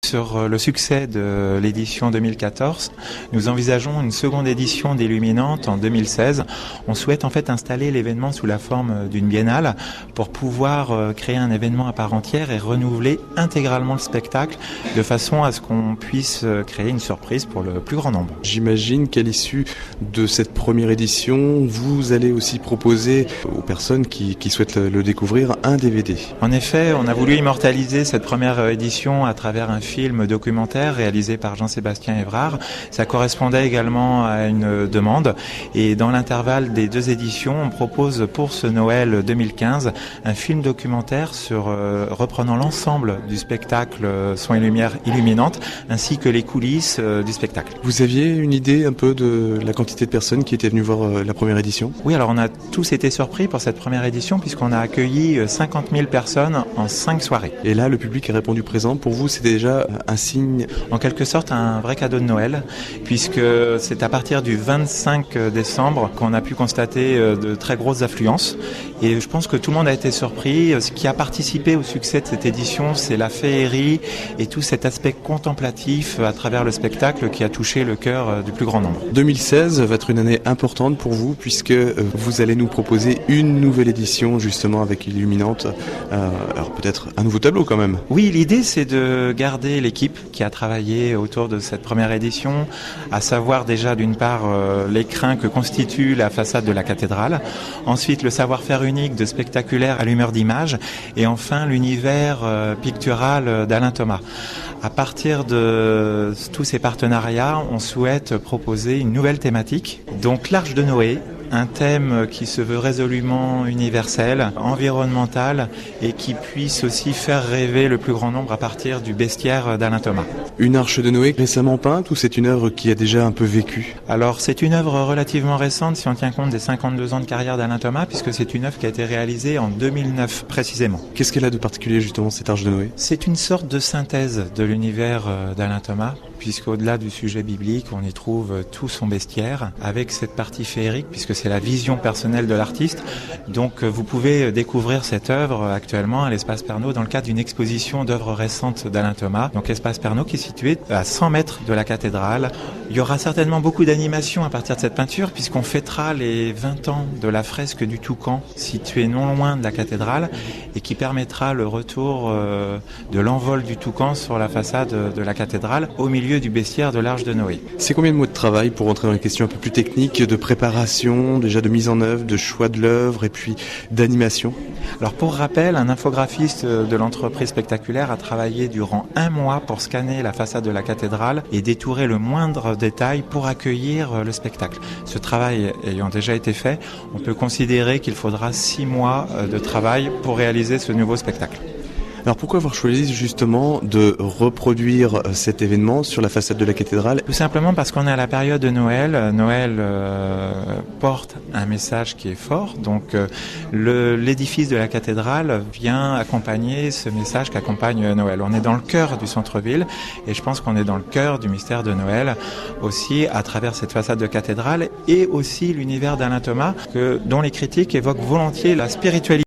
Sur le succès de l'édition 2014, nous envisageons une seconde édition d'Illuminante en 2016. On souhaite en fait installer l'événement sous la forme d'une biennale pour pouvoir créer un événement à part entière et renouveler intégralement le spectacle de façon à ce qu'on puisse créer une surprise pour le plus grand nombre. J'imagine qu'à l'issue de cette première édition, vous allez aussi proposer aux personnes qui souhaitent le découvrir un DVD. En effet, on a voulu immortaliser cette première édition à travers un film documentaire réalisé par Jean-Sébastien Évrard. Ça correspondait également à une demande et dans l'intervalle des deux éditions, on propose pour ce Noël 2015 un film documentaire reprenant l'ensemble du spectacle Son et Lumière Illuminante ainsi que les coulisses du spectacle. Vous aviez une idée un peu de la quantité de personnes qui étaient venues voir la première édition ? Oui, alors on a tous été surpris pour cette première édition puisqu'on a accueilli 50 000 personnes en 5 soirées. Et là, le public a répondu présent. Pour vous, c'est déjà un signe ? En quelque sorte, un vrai cadeau de Noël, puisque c'est à partir du 25 décembre qu'on a pu constater de très grosses affluences. Et je pense que tout le monde a été surpris. Ce qui a participé au succès de cette édition, c'est la féerie et tout cet aspect contemplatif à travers le spectacle qui a touché le cœur du plus grand nombre. 2016 va être une année importante pour vous, puisque vous allez nous proposer une nouvelle édition, justement, avec Illuminante. Alors peut-être un nouveau tableau quand même. Oui, l'idée c'est de garder l'équipe qui a travaillé autour de cette première édition, à savoir déjà d'une part l'écrin que constitue la façade de la cathédrale, ensuite le savoir-faire unique de spectaculaire allumeur d'images et enfin l'univers pictural d'Alain Thomas. À partir de tous ces partenariats, on souhaite proposer une nouvelle thématique, donc l'Arche de Noé, un thème qui se veut résolument universel, environnemental et qui puisse aussi faire rêver le plus grand nombre à partir du bestiaire d'Alain Thomas. Une Arche de Noé récemment peinte ou c'est une œuvre qui a déjà un peu vécu ? Alors c'est une œuvre relativement récente si on tient compte des 52 ans de carrière d'Alain Thomas puisque c'est une œuvre qui a été réalisée en 2009 précisément. Qu'est-ce qu'elle a de particulier justement cette Arche de Noé ? C'est une sorte de synthèse de l'univers d'Alain Thomas puisqu'au-delà du sujet biblique on y trouve tout son bestiaire avec cette partie féerique puisque c'est la vision personnelle de l'artiste. Donc vous pouvez découvrir cette œuvre actuellement à l'Espace Pernaut dans le cadre d'une exposition d'œuvres récentes d'Alain Thomas. Donc l'Espace Pernaut qui est situé à 100 mètres de la cathédrale. Il y aura certainement beaucoup d'animations à partir de cette peinture puisqu'on fêtera les 20 ans de la fresque du Toucan située non loin de la cathédrale et qui permettra le retour de l'envol du Toucan sur la façade de la cathédrale au milieu du bestiaire de l'Arche de Noé. C'est combien de mois de travail pour rentrer dans les questions un peu plus techniques, de préparation, déjà de mise en œuvre, de choix de l'œuvre et puis d'animation ? Alors pour rappel, un infographiste de l'entreprise spectaculaire a travaillé durant 1 mois pour scanner la façade de la cathédrale et détourer le moindre détail pour accueillir le spectacle. Ce travail ayant déjà été fait, on peut considérer qu'il faudra 6 mois de travail pour réaliser ce nouveau spectacle. Alors pourquoi avoir choisi justement de reproduire cet événement sur la façade de la cathédrale ? Tout simplement parce qu'on est à la période de Noël. Noël porte un message qui est fort. Donc l'édifice de la cathédrale vient accompagner ce message qu'accompagne Noël. On est dans le cœur du centre-ville et je pense qu'on est dans le cœur du mystère de Noël aussi à travers cette façade de cathédrale et aussi l'univers d'Alain Thomas dont les critiques évoquent volontiers la spiritualité.